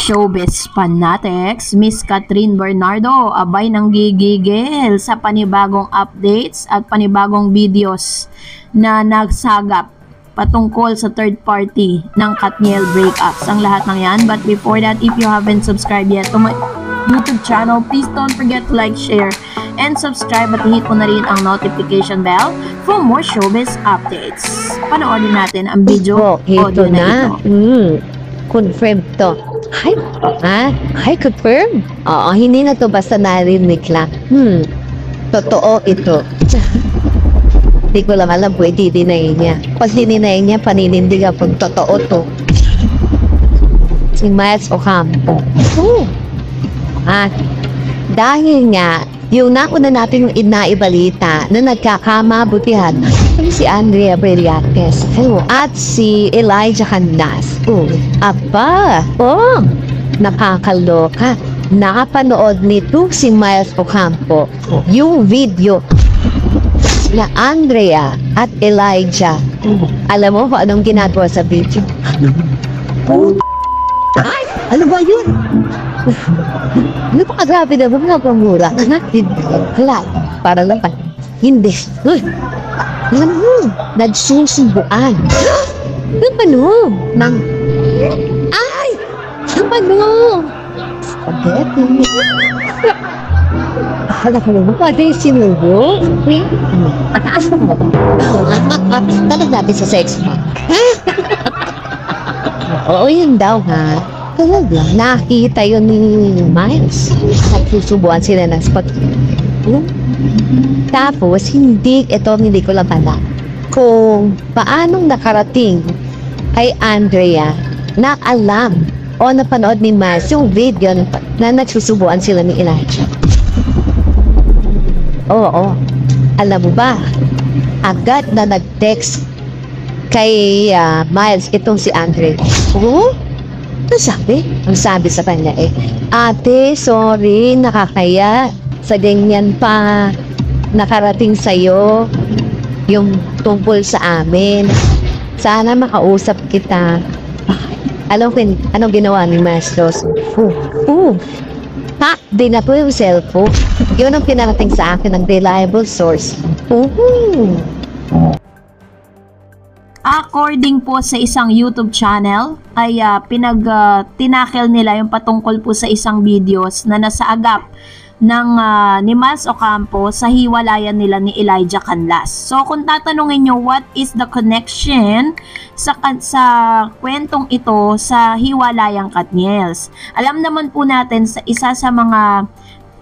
Showbiz fanatics, Miss Catherine Bernardo abay nang gigigil sa panibagong updates at panibagong videos na nagsagap patungkol sa third party ng Katniel breakups. Ang lahat ng yan. But before that, if you haven't subscribed yet to my YouTube channel, please don't forget to like, share, and subscribe at hit mo na rin ang notification bell for more showbiz updates. Panoorin natin ang video audio na ito. Confirm to. Hi, confirm? Oo, hindi na to basta narinig lang. Totoo ito. Hindi ko lang alam pwede dinay niya. Pag dininay niya, paninindigan pag totoo to. Si Miles Ocampo. Dahil nga, yung nauna natin yung inaibalita na nagkakamabutihan ay si Andrea Brillantes at si Elijah Canlas. Nakakaloka. Nakapanood nito si Miles Ocampo yung video na Andrea at Elijah. Alam mo kung anong ginagawa sa video? Ay, ano ba yun? Ano pa grabe na ba mga pamura? Hala, para lang pa. Hindi. Alam mo, nagsusubuan. Ano? Ay! Ano? Spaghetti. Akala ko naman, pwede yung sinubo? Pataas mo ba? Tanong natin sa sex mo. Oo, yun daw ha. Talaga, nakita yun ni Miles. Nagsusubuan sila ng spaghetti. Tapos, hindi ko lang pala kung paanong nakarating kay Andrea na alam o napanood ni Miles yung video na nagsusubuan sila ni Elijah. Oo. Alam mo ba, agad na nag-text kay Miles itong si Andre. Ano sabi? Ang sabi sa kanya Ate, sorry, nakakaya. Sa ganyan pa nakarating sa'yo yung tungkol sa amin. Sana makausap kita. Alam ko, anong ginawa ni Miles? Di na po yung cellphone. Yun ang pinarating sa akin ng reliable source. According po sa isang YouTube channel, ay tinakil nila yung patungkol po sa isang videos na nasa agap ng ni Miles Ocampo sa hiwalayan nila ni Elijah Canlas. So kung tatanungin nyo what is the connection sa kwentong ito sa hiwalayang Katniels, alam naman po natin sa isa sa mga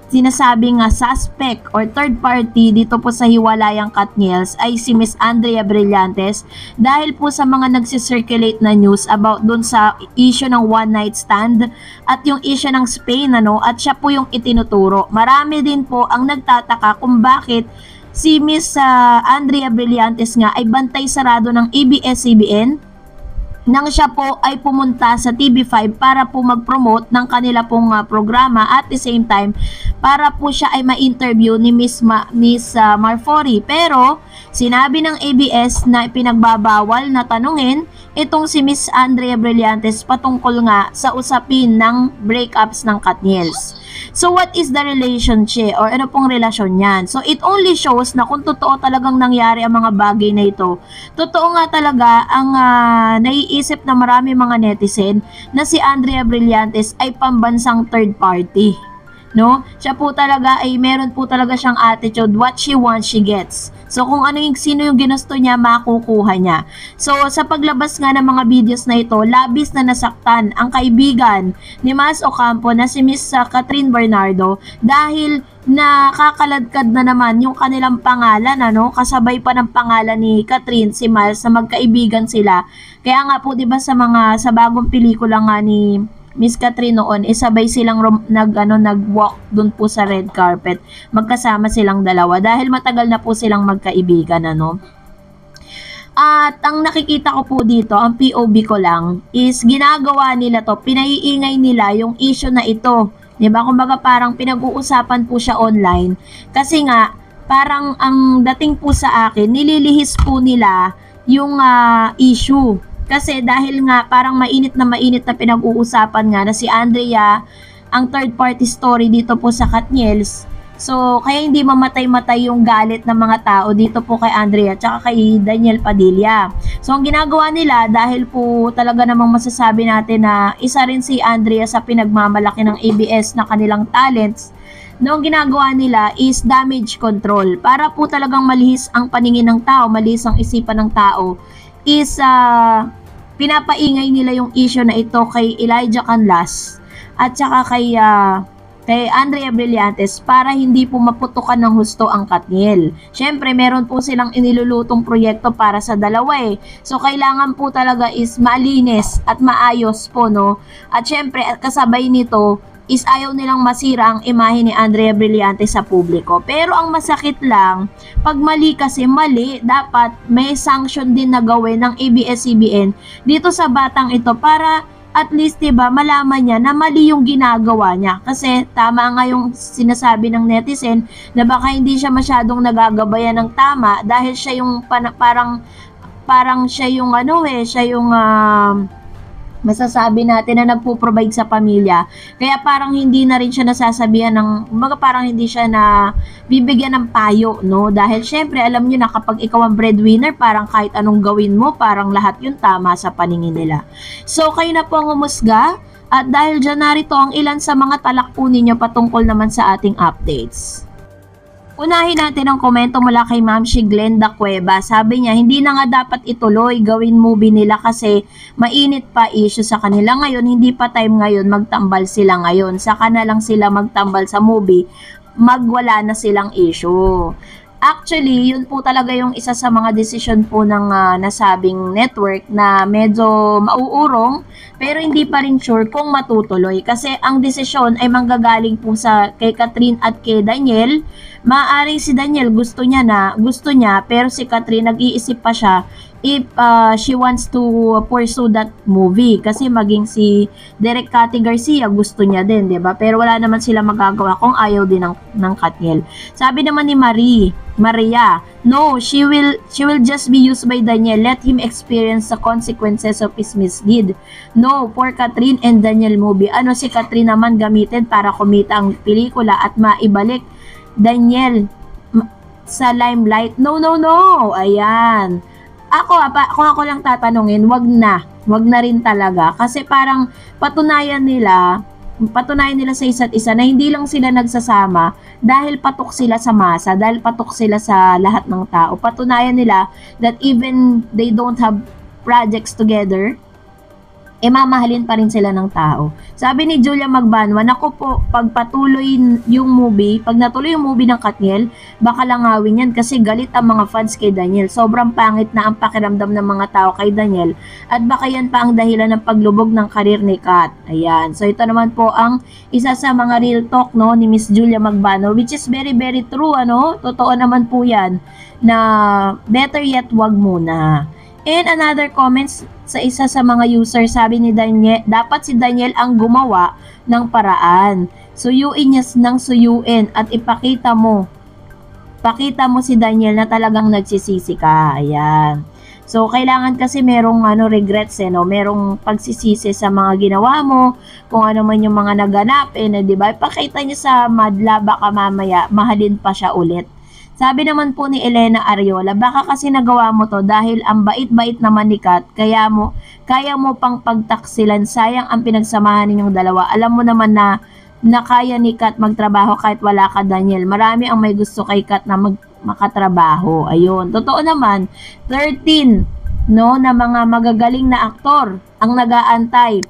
sinasabing suspect or third party dito po sa hiwalayang Katniels ay si Miss Andrea Brillantes, dahil po sa mga nagsisirculate na news about dun sa issue ng one night stand at yung issue ng Spain at siya po yung itinuturo. Marami din po ang nagtataka kung bakit si Miss Andrea Brillantes nga ay bantay sarado ng ABS-CBN nang siya po ay pumunta sa TV5 para po mag-promote ng kanila pong programa, at the same time para po siya ay ma-interview ni Miss Marfori. Pero sinabi ng ABS na pinagbabawal na tanungin itong si Miss Andrea Brillantes patungkol nga sa usapin ng breakups ng Katniels. So what is the relationship or ano pong relasyon niyan? So it only shows na kung totoo talagang nangyari ang mga bagay na ito. Totoo nga talaga ang naiisip na marami mga netizen na si Andrea Brillantes ay pambansang third party. No? Siya po talaga ay meron po talaga siyang attitude, what she wants, she gets. So kung sino yung ginusto niya, makukuha niya. So sa paglabas nga ng mga videos na ito, labis na nasaktan ang kaibigan ni Miles Ocampo na si Miss Catherine Bernardo dahil nakakaladkad na naman yung kanilang pangalan, kasabay pa ng pangalan ni Catherine si Miles na magkaibigan sila. Kaya nga po 'di ba sa bagong pelikula nga ni Miss Catherine noon, sabay silang nag-walk dun po sa red carpet. Magkasama silang dalawa dahil matagal na po silang magkaibigan, At ang nakikita ko po dito, ang POV ko lang, is ginagawa nila to, pinaiingay nila yung issue na ito. Diba? Kumbaga parang pinag-uusapan po siya online. Kasi nga, parang ang dating po sa akin, nililihis po nila yung issue. Kasi dahil nga parang mainit na pinag-uusapan nga na si Andrea ang third party story dito po sa Katniels. So, kaya hindi mamatay-matay yung galit ng mga tao dito po kay Andrea tsaka kay Daniel Padilla. So, ang ginagawa nila dahil po talaga namang masasabi natin na isa rin si Andrea sa pinagmamalaki ng ABS na kanilang talents, no, ang ginagawa nila is damage control. Para po talagang malihis ang paningin ng tao, malihis ang isipan ng tao, is pinapaingay nila yung issue na ito kay Elijah Canlas at saka kay Andrea Brillantes para hindi po maputukan ng husto ang Katniel. Syempre, meron po silang inilulutong proyekto para sa dalawa eh. So, kailangan po talaga is malinis at maayos po, no? At syempre, kasabay nito is ayaw nilang masira ang imahe ni Andrea Brillantes sa publiko. Pero ang masakit lang, pag mali kasi mali, dapat may sanction din na gawin ng ABS-CBN dito sa batang ito para at least, diba, malaman niya na mali yung ginagawa niya. Kasi tama nga yung sinasabi ng netizen na baka hindi siya masyadong nagagabayan ng tama dahil siya yung parang siya yung siya yung masasabi natin na nagpo-provide sa pamilya. Kaya parang hindi na rin siya nasasabihan parang hindi siya na bibigyan ng payo, no? Dahil syempre, alam niyo na kapag ikaw ang breadwinner, parang kahit anong gawin mo, parang lahat yun tama sa paningin nila. So, kayo na po ang umusga. At dahil dyan narito ang ilan sa mga talakpo ninyo patungkol naman sa ating updates. Unahin natin ang komento mula kay Ma'am si Glenda Cueva. Sabi niya, hindi na nga dapat ituloy, gawin movie nila kasi mainit pa issue sa kanila ngayon, hindi pa time ngayon, magtambal sila ngayon. Saka na lang sila magtambal sa movie, magwala na silang issue. Actually, yun po talaga yung isa sa mga decision po ng nasabing network na medyo mauurong pero hindi pa rin sure kung matutuloy kasi ang desisyon ay manggagaling po kay Catherine at kay Daniel. Maaaring si Daniel gusto niya pero si Catherine nag-iisip pa siya if she wants to pursue that movie kasi maging si Derek Cathy Garcia gusto niya din, 'di ba? Pero wala naman sila magagawa kung ayaw din ng Katniel. Sabi naman ni Maria, no, she will just be used by Daniel. Let him experience the consequences of his misdeed. No, for Catherine and Daniel movie. Si Catherine naman gamitin para kumita ang pelikula at maibalik Daniel sa limelight. No. Ayan. Kung ako lang tatanungin, wag na rin talaga. Kasi parang patunayan nila sa isa't isa na hindi lang sila nagsasama dahil patok sila sa masa, dahil patok sila sa lahat ng tao. Patunayan nila that even they don't have projects together, mamahalin pa rin sila ng tao. Sabi ni Julia Magbanwa, naku po, pag natuloy yung movie ng Katniel, baka langawin yan kasi galit ang mga fans kay Daniel. Sobrang pangit na ang pakiramdam ng mga tao kay Daniel at baka yan pa ang dahilan ng paglubog ng karir ni Kat. Ayan. So ito naman po ang isa sa mga real talk, no, ni Miss Julia Magbanwa, which is very very true, Totoo naman po yan na better yet wag muna. And another comments sa isa sa mga user, sabi ni Daniel, dapat si Daniel ang gumawa ng paraan. Suyuin niya ng suyuin at pakita mo si Daniel na talagang nagsisisi ka. Ayan. So, kailangan kasi merong regrets, no? Merong pagsisisi sa mga ginawa mo, kung ano man yung mga naganap, di ba? Ipakita niya sa madla, baka mamaya mahalin pa siya ulit. Sabi naman po ni Elena Ariola, baka kasi nagawa mo to dahil ang bait-bait naman ni Kat, kaya mo pang pagtaksilan, sayang ang pinagsamahan ninyong dalawa. Alam mo naman na kaya ni Kat magtrabaho kahit wala ka, Daniel. Marami ang may gusto kay Kat na makatrabaho. Ayun, totoo naman, 13 na mga magagaling na aktor ang nag-aantay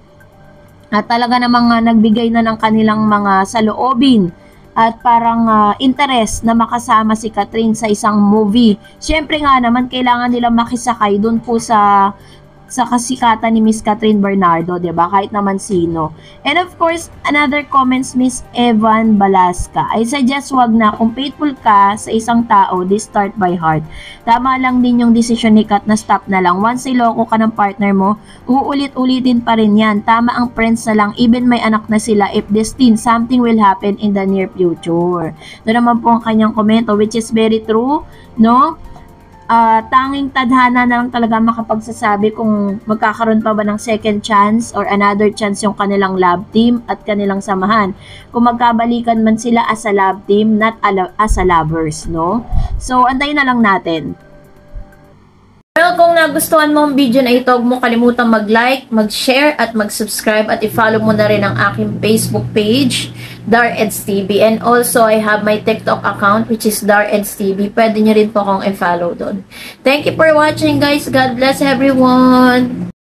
at talaga namang nagbigay na ng kanilang mga saloobin at parang interest na makasama si Catherine sa isang movie. Siyempre nga naman, kailangan nila makisakay dun po sa kasikatan ni Miss Catherine Bernardo, diba? Kahit naman sino. And of course, another comments, Miss Evan Balasca. I suggest wag na. Kung faithful ka sa isang tao, this start by heart. Tama lang din yung decision ni Kat na stop na lang. Once iloko ka ng partner mo, uulit-ulitin pa rin yan. Tama ang friends na lang. Even may anak na sila, if destined, something will happen in the near future. Ito naman po ang kanyang komento, which is very true, no? tanging tadhana na lang talaga makapagsasabi kung magkakaroon pa ba ng second chance or another chance yung kanilang love team at kanilang samahan. Kung magkabalikan man sila as a love team, not as a lovers, no? So, antayin na lang natin. Well, kung nagustuhan mo ang video na ito, huwag mo kalimutang mag-like, mag-share, at mag-subscribe, at i-follow mo na rin ang aking Facebook page, DarEdsTV. And also, I have my TikTok account, which is DarEdsTV. Pwede nyo rin po akong i-follow doon. Thank you for watching, guys. God bless everyone!